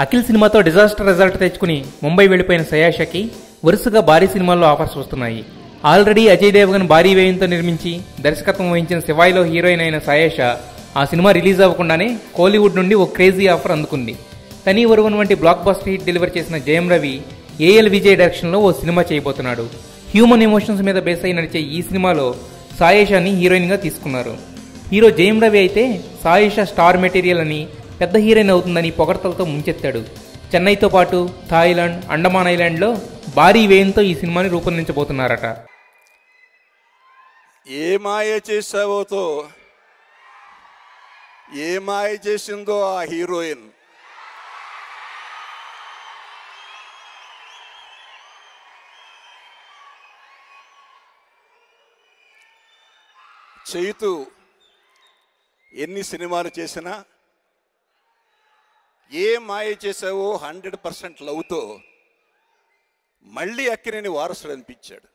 అఖిల్ సినిమాతో disaster result తెచ్చుకుని ముంబై వెళ్లిపోయిన సయాషకి వరుసగా భారీ సినిమాల్లో ఆఫర్స్ వస్తున్నాయి. ఆల్రెడీ అజయ్ దేవగన్ భారీ వ్యయంతో నిర్మించి దర్శకత్వం వహించిన శివాయిలో హీరోయిన్ అయిన సయాష ఆ సినిమా రిలీజ్ అవ్వకుండానే కోలీవుడ్ నుండి ఓ క్రేజీ ఆఫర్ అందుకుంది. తని వరువన్ వంటి బ్లాక్ బస్టర్ హిట్ డెలివర్ చేసిన జయం రవి ఏఎల్ విజయ్ డైరెక్షన్లో ఓ సినిమా చేయబోతున్నాడు. హ్యూమన్ ఎమోషన్స్ మీద బేస్ అయి నడిచే ఈ సినిమాలో సాయేషాని హీరోయిన్గా తీసుకున్నారు. హీరో జయం రవి అయితే సాయేష స్టార్ మెటీరియల్ అని, పెద్ద హీరోయిన్ అవుతుందని పొగడ్తలతో ముంచెత్తాడు. చెన్నైతో పాటు థాయిలాండ్, అండమాన్ ఐలాండ్లో భారీ వ్యయంతో ఈ సినిమాని రూపొందించబోతున్నారట. ఏ మాయ చేసావోతో ఏ మాయ చేసిందో ఆ హీరోయిన్. చైతు ఎన్ని సినిమాలు చేసినా ఏ మాయ చేసావో 100% లవ్తో మళ్ళీ అక్కినేని వారసుడు అనిపించాడు.